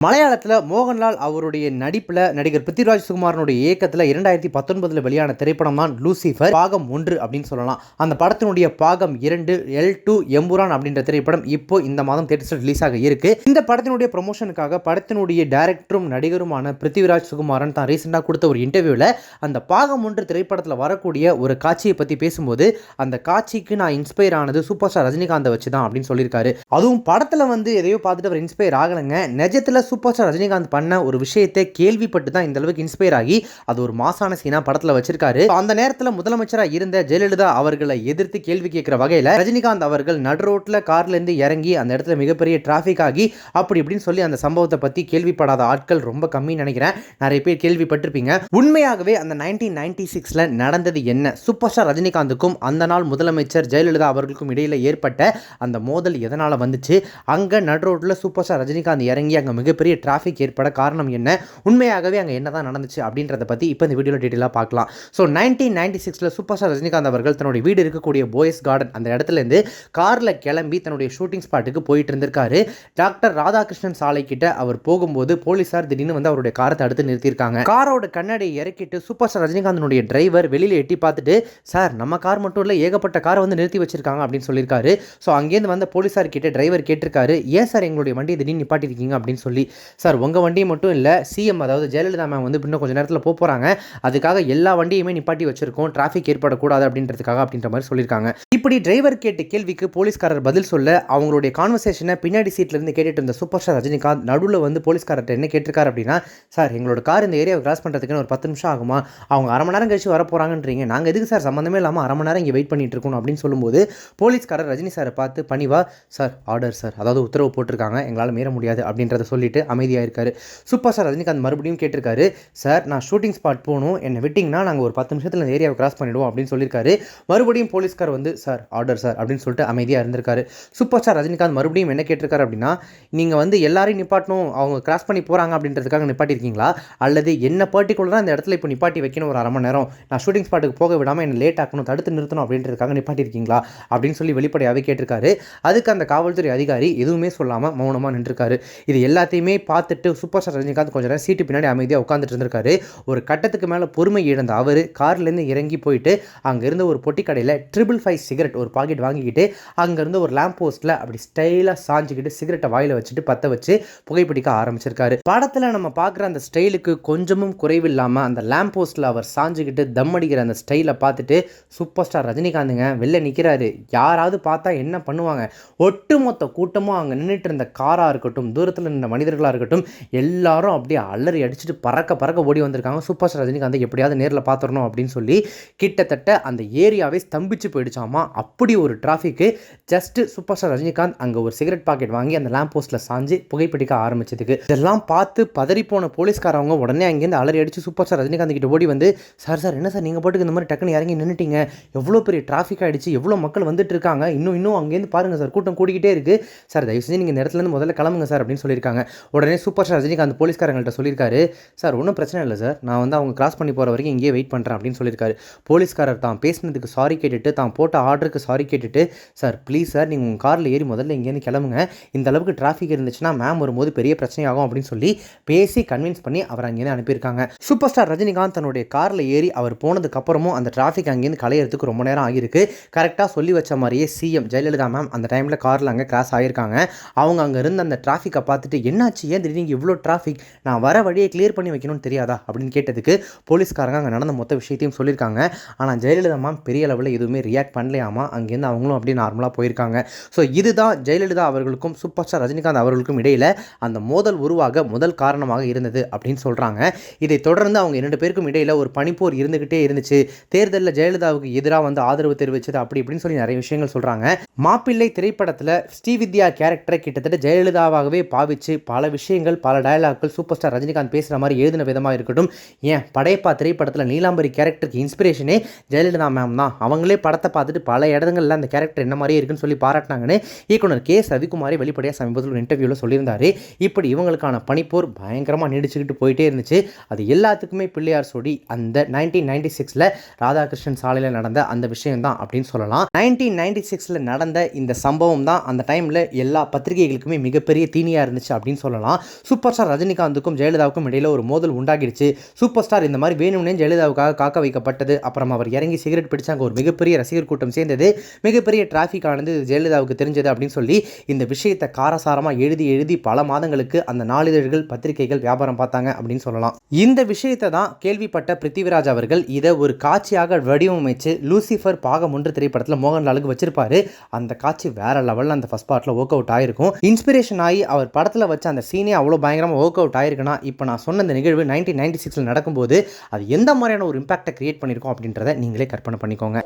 மலையாளத்தில் மோகன்லால் அவருடைய நடிப்பில் நடிகர் பிருத்திவிராஜ் சுகுமாரனுடைய இயக்கத்தில் 2019 வெளியான திரைப்படம் தான் லூசிஃபர் பாகம் 1 அப்படின்னு சொல்லலாம். அந்த படத்தினுடைய பாகம் 2 L2 எம்புரான் அப்படின்ற திரைப்படம் இப்போ இந்த மாதம் தியேட்டர்ஸில் ரிலீஸ் ஆக இருக்கு. இந்த படத்தினுடைய ப்ரொமோஷனுக்காக படத்தினுடைய டைரக்டரும் நடிகருமான பிருத்திவிராஜ் சுகுமாரன் தான் ரீசெண்டாக கொடுத்த ஒரு இன்டர்வியூவில் அந்த பாகம் 1 திரைப்படத்தில் வரக்கூடிய ஒரு காட்சியை பற்றி பேசும்போது அந்த காட்சிக்கு நான் இன்ஸ்பயர் ஆனது சூப்பர் ஸ்டார் ரஜினிகாந்தை வச்சு தான் அப்படின்னு சொல்லியிருக்காரு. அதுவும் படத்தில் எதையோ பார்த்துட்டு அவர் இன்ஸ்பயர் ஆகலைங்க. நிஜத்தில் சூப்பர் ஸ்டார் ரஜினிகாந்த் பண்ண ஒரு விஷயத்தை கேள்விப்பட்டு தான் இந்த அளவுக்கு இன்ஸ்பயர் ஆகி அது ஒரு மாசான சீனா படத்தில் வச்சிருக்காரு. அந்த நேரத்தில் முதலமைச்சராக இருந்த ஜெயலலிதா அவர்களை எதிர்த்து கேள்வி கேட்கிற வகையில் ரஜினிகாந்த் அவர்கள் நடு ரோட்டில் கார்ல இருந்து இறங்கி அந்த இடத்துல மிகப்பெரிய டிராஃபிக் ஆகி அப்படி இப்படின்னு சொல்லி அந்த சம்பவத்தை பற்றி கேள்விப்படாத ஆட்கள் ரொம்ப கம்மின்னு நினைக்கிறேன். நிறைய பேர் கேள்விப்பட்டிருப்பீங்க. உண்மையாகவே அந்த 1996 நடந்தது என்ன, சூப்பர் ஸ்டார் ரஜினிகாந்துக்கும் அந்த நாள் முதலமைச்சர் ஜெயலலிதா அவர்களுக்கும் இடையில ஏற்பட்ட அந்த மோதல் எதனால வந்துச்சு, அங்க நடு ரோட்ல சூப்பர் ஸ்டார் ரஜினிகாந்த் இறங்கி அங்க மிகப்பெரிய டிராஃபிக் ஏற்பட காரணம் என்ன, உண்மையாகவே அங்கே என்னதான் நடந்துச்சு அப்படின்றத பற்றி இப்போ இந்த வீடியோவில் டீட்டெயிலாக பார்க்கலாம். ஸோ 1996 சூப்பர் ஸ்டார் ரஜினிகாந்த் அவர்கள் தன்னுடைய வீடு இருக்கக்கூடிய போயஸ் கார்டன் அந்த இடத்துலேருந்து காரில் கிளம்பி தன்னுடைய ஷூட்டிங் ஸ்பாட்டுக்கு போயிட்டு இருந்திருக்காரு. டாக்டர் ராதாகிருஷ்ணன் சாலை கிட்ட அவர் போகும்போது போலீஸார் திடீர்னு அவருடைய காரை தடுத்து நிறுத்தியிருக்காங்க. காரோட கண்ணாடியை இறக்கிட்டு சூப்பர் ஸ்டார் ரஜினிகாந்தனுடைய டிரைவர் வெளியில் எட்டி பார்த்துட்டு, சார் நம்ம கார் மட்டும் இல்லை ஏகப்பட்ட காரை நிறுத்தி வச்சிருக்காங்க அப்படின்னு சொல்லியிருக்காரு. ஸோ அங்கேருந்து வந்த போலீஸார் கிட்ட டிரைவர் கேட்டிருக்காரு, ஏன் சார் எங்களுடைய வண்டியை திடீர்னு நிப்பாட்டிருக்கீங்க அப்படின்னு சொல்லி. சார் உங்கள் வண்டியை மட்டும் இல்லை, சிஎம் அதாவது ஜெயலலிதா மேம் இன்னும் கொஞ்சம் நேரத்தில் போகிறாங்க, அதுக்காக எல்லா வண்டியுமே நிப்பாட்டி வச்சிருக்கோம், டிராஃபிக் ஏற்படக்கூடாது அப்படின்றதுக்காக அப்படின்ற மாதிரி சொல்லியிருக்காங்க. இப்படி டிரைவர் கேட்ட கேள்விக்கு போலீஸ்காரர் பதில் சொல்ல அவங்களுடைய கான்வர்சேஷனை பின்னாடி சீட்லேருந்து கேட்டுட்டு இருந்த சூப்பர் ஸ்டார் ரஜினிகாந்த் நடுவில் போலீஸ்காரர்கிட்ட என்ன கேட்டிருக்காரு அப்படின்னா, சார் எங்களோட கார் இந்த ஏரியாவை கிராஸ் பண்ணுறதுக்குன்னு ஒரு 10 நிமிஷம் ஆகுமா, அவங்க அரை மணி நேரம் கழிச்சு வர போகிறாங்கன்றீங்க, நாங்கள் எதுக்கு சார் சம்மந்தமே இல்லாமல் அரை மணி நேரம் இங்கே வெயிட் பண்ணிட்டு இருக்கணும் அப்படின்னு சொல்லும்போது போலீஸ்காரர் ரஜினி சாரை பார்த்து பணிவா, சார் ஆர்டர் சார், அதாவது உத்தரவு போட்டிருக்காங்க, எங்களால் மீற முடியாது அப்படின்றத சொல்லிட்டு அமைதியாக இருக்காரு. சூப்பர் ஸ்டார் ரஜினிகாந்த் மறுபடியும் கேட்டிருக்காரு, சார் நான் ஷூட்டிங் ஸ்பாட் போகணும், என்னை விட்டிங்கன்னா நாங்கள் ஒரு 10 நிமிஷத்தில் இந்த ஏரியாவை கிராஸ் பண்ணிவிடுவோம் அப்படின்னு சொல்லியிருக்காரு. மறுபடியும் போலீஸ்கார் சார் ஆர்டர் சார் அப்படின்னு சொல்லிட்டு அமைதியாக இருந்திருக்காரு. சூப்பர் ஸ்டார் ரஜினிகாந்த் மறுபடியும் என்ன கேட்டிருக்காரு அப்படின்னா, நீங்கள் எல்லாரையும் நிப்பாட்டணும், அவங்க கிராஸ் பண்ணி போகிறாங்க அப்படின்றதுக்காக நிப்பாட்டியிருக்கீங்களா, அல்லது என்ன பர்டிகுலராக இந்த இடத்துல இப்போ நிப்பாட்டி வைக்கணும் ஒரு அரை மணி நேரம், நான் ஷூட்டிங் ஸ்பாட்டுக்கு போக விடாமல் என்ன லேட் ஆக்கணும், தடுத்து நிறுத்தணும் அப்படின்றதுக்காக நிப்பாட்டியிருக்கீங்களா அப்படின்னு சொல்லி வெளிப்படையாகவே கேட்டிருக்காரு. அதுக்கு அந்த காவல்துறை அதிகாரி எதுவுமே சொல்லாமல் மௌனமாக நின்றுருக்காரு. இது எல்லாத்தையுமே பார்த்துட்டு சூப்பர் ஸ்டார் ரஜினிகாந்த் கொஞ்சம் நேரம் சீட்டு பின்னாடி அமைதியாக உட்காந்துட்டு இருந்திருக்காரு. ஒரு கட்டத்துக்கு மேலே பொறுமை இழந்த அவர் கார்லேருந்து இறங்கி போயிட்டு அங்கேருந்து ஒரு பொட்டி கடையில் 555 சிகரெட் ஒரு பாக்கெட் வாங்கிக்கிட்டு அங்கேருந்து ஒரு லேம்ப் போஸ்ட்டில் அப்படி ஸ்டைலாக சாஞ்சிக்கிட்டு சிகரெட்டை வாயில் வச்சுட்டு பற்ற வச்சு புகைப்பிடிக்க ஆரம்பிச்சிருக்காரு. படத்தில் நம்ம பார்க்குற அந்த ஸ்டைலுக்கு கொஞ்சமும் குறைவில்லாமல் அந்த லேம்ப் போஸ்ட்டில் அவர் சாஞ்சிக்கிட்டு தம் அடிக்கிற அந்த ஸ்டைலை பார்த்துட்டு சூப்பர் ஸ்டார் ரஜினிகாந்துங்க வெளில நிற்கிறாரு. யாராவது பார்த்தா என்ன பண்ணுவாங்க, ஒட்டுமொத்த கூட்டமும் அங்கே நின்றுட்டு இருந்த காராக இருக்கட்டும், தூரத்தில் நின்ற மனிதர்களாக இருக்கட்டும், எல்லாரும் அப்படியே அலறி அடிச்சுட்டு பறக்க ஓடி வந்திருக்காங்க. சூப்பர் ஸ்டார் ரஜினிகாந்த் எப்படியாவது நேரில் பார்த்துடணும் அப்படின்னு சொல்லி கிட்டத்தட்ட அந்த ஏரியாவே ஸ்தம்பிச்சு போயிடுச்சாமா. அப்படி ஒரு டிராஃபிக்கு. ஜஸ்ட் சூப்பர் ஸ்டார் ரஜினிகாந்த் அங்கே ஒரு சிகரெட் பாக்கெட் வாங்கி அந்த லேம்ப் போஸ்ட்டில் சாஞ்சு புகைப்பிடிக்க ஆரம்பிச்சதுக்கு இதெல்லாம் பார்த்து பதறிப்போன போலீஸ்காரவங்க உடனே அங்கேருந்து அலறி அடிச்சு சூப்பர் ஸ்டார் ரஜினிகாந்த் கிட்ட ஓடி வந்து, சார் சார் என்ன சார் நீங்கள் பாட்டுக்கு இந்த மாதிரி டக்குன்னு இறங்கி நின்றுட்டீங்க, எவ்வளோ பெரிய டிராஃபிக் ஆகிடுச்சு, எவ்வளோ மக்கள் வந்துட்டு இருக்காங்க, இன்னும் அங்கேருந்து பாருங்கள் சார் கூட்டம் கூடிக்கிட்டே இருக்குது சார், தயவு செஞ்சு நீங்கள் இந்த இடத்துலேருந்து முதல்ல கிளம்புங்க சார் அப்படின்னு சொல்லியிருக்காங்க. உடனே சூப்பர் ஸ்டார் ரஜினிகாந்த் போலீஸ்காரங்கள்ட்ட சொல்லியிருக்காரு, சார் ஒன்றும் பிரச்சனை இல்லை சார், நான் அவங்க கிராஸ் பண்ணி போகிற வரைக்கும் இங்கேயே வெயிட் பண்ணுறேன் அப்படின்னு சொல்லியிருக்காரு. போலீஸ்காரர் தான் பேசினதுக்கு சாரி கேட்டுட்டு தான் போட்ட ஆர்டருக்கு சாரி கேட்டுட்டு, சார் ப்ளீஸ் சார் நீங்கள் உங்கள் காரில் ஏறி முதல்ல இங்கேருந்து கிளம்புங்க, இந்த அளவுக்கு டிராஃபிக் இருந்துச்சுன்னா மேம் வரும்போது பெரிய பிரச்சனையாகும் அப்படின்னு சொல்லி பேசி கன்வின்ஸ் பண்ணி அவர் அங்கேருந்து அனுப்பியிருக்காங்க. சூப்பர் ஸ்டார் ரஜினிகாந்த் தன்னுடைய காரில் ஏறி அவர் போனதுக்கு அப்புறமும் அந்த டிராஃபிக் அங்கேருந்து களையிறதுக்கு ரொம்ப நேரம் ஆகியிருக்கு. கரெக்டாக சொல்லி வச்ச மாதிரியே சிஎம் ஜெயலலிதா மேம் அந்த டைமில் காரில் அங்கே கிராஸ் ஆகியிருக்காங்க. அவங்க அங்கே இருந்த அந்த டிராஃபிக்கை பார்த்துட்டு, என்னாச்சு ஏன் திடீர்னு இவ்வளோ டிராஃபிக், நான் வர வழியை கிளியர் பண்ணி வைக்கணும்னு தெரியாதா அப்படின்னு கேட்டதுக்கு போலீஸ்காரங்க அங்கே நடந்த மொத்த விஷயத்தையும் சொல்லியிருக்காங்க. ஆனால் ஜெயலலிதா மேம் பெரிய அளவில் எதுவுமே ரியாக்ட் பண்ணலையாமா. அங்கேருந்து அவங்களும் அப்படியே நார்மலாக போயிருக்காங்க. ஸோ இதுதான் ஜெயலலிதா அவர்களுக்கும் சூப்பர் ஸ்டார் ரஜினிகாந்த் அவர்களுக்கும் இடையில் அந்த மோதல் உருவாக முதல் காரணமாக இருந்தது அப்படின்னு சொல்கிறாங்க. இதை தொடர்ந்து அவங்க 2 பேருக்கும் இடையில் ஒரு பனிப்போர் இருந்துகிட்டே இருந்துச்சு. தேர்தலில் ஜெயலலிதாவுக்கு எதிராக ஆதரவு தெரிவிச்சது அப்படி இப்படின்னு சொல்லி நிறைய விஷயங்கள் சொல்கிறாங்க. மாப்பிள்ளை திரைப்படத்தில் ஸ்ரீவித்யா கேரக்டரை கிட்டத்தட்ட ஜெயலலிதாவாகவே பாவிச்சு பல விஷயங்கள் பல டயலாக்கள் சூப்பர் ஸ்டார் ரஜினிகாந்த் பேசுகிற மாதிரி எழுதின விதமாக இருக்கட்டும், ஏன் படையப்பா திரைப்படத்தில் நீலாம்பரி கேரக்டருக்கு இன்ஸ்பிரேஷனே ஜெயலலிதா மேம் தான். அவங்களே படத்தை பார்த்துட்டு பல பல இடங்களில் அந்த கேரக்டர் என்ன மாதிரியே இருக்குன்னு சொல்லி பாராட்டினாங்கன்னு இயக்குனர் கே ரவிக்குமாரே வெளிப்படையாக சமீபத்தில் ஒரு இன்டர்வியூவில் சொல்லியிருந்தாரு. இப்படி இவங்களுக்கான பனிப்போர் பயங்கரமாக நீடிச்சுக்கிட்டு போயிட்டே இருந்துச்சு. அது எல்லாத்துக்குமே பிள்ளையார் சொல்லி அந்த 1996 ராதாகிருஷ்ணன் சாலையில் நடந்த அந்த விஷயம் தான் அப்படின்னு சொல்லலாம். 1996 நடந்த இந்த சம்பவம் தான் அந்த டைமில் எல்லா பத்திரிகைகளுக்குமே மிகப்பெரிய தீனியாக இருந்துச்சு அப்படின்னு சொல்லலாம். சூப்பர் ஸ்டார் ரஜினிகாந்துக்கும் ஜெயலலிதாவுக்கும் இடையில ஒரு மோதல் உண்டாகிடுச்சு. சூப்பர் ஸ்டார் இந்த மாதிரி வேணும்னே ஜெயலலிதாவுக்காக காக்க வைக்கப்பட்டது. அப்புறம் அவர் இறங்கி சிகரெட் பிடிச்சாங்க. ஒரு மிகப்பெரிய ரசிகர் கூட்டம் சேர்ந்தது. மிகப்பெரிய டிராஃபிக் ஆனது ஜெயலலிதாவுக்கு தெரிஞ்சது அப்படின்னு சொல்லி இந்த விஷயத்தை காரசாரமாக எழுதி பல மாதங்களுக்கு அந்த நாளிதழ்கள் பத்திரிகைகள் வியாபாரம் பார்த்தாங்க அப்படின்னு சொல்லலாம். இந்த விஷயத்தை தான் கேள்விப்பட்ட பிருத்திவிராஜ் அவர்கள் இதை ஒரு காட்சியாக வடிவமைச்சு லூசிஃபர் பாகம் 1 திரைப்படத்தில் மோகன்லாலுக்கு வச்சிருப்பாரு. அந்த காட்சி வேற லெவலில் அந்த ஃபர்ஸ்ட் பார்ட்டில் ஒர்க் அவுட் ஆயிருக்கும். இன்ஸ்பிரேஷன் ஆகி அவர் படத்தில் வச்ச அந்த சீனே அவ்வளோ பயங்கரமாக ஒர்க் அவுட் ஆயிருக்குன்னா இப்போ நான் சொன்ன இந்த நிகழ்வு 1996 நடக்கும்போது அது எந்த மாதிரியான ஒரு இம்பாக்டை கிரியேட் பண்ணியிருக்கோம் அப்படின்றத நீங்களே கற்பனை பண்ணிக்கோங்க.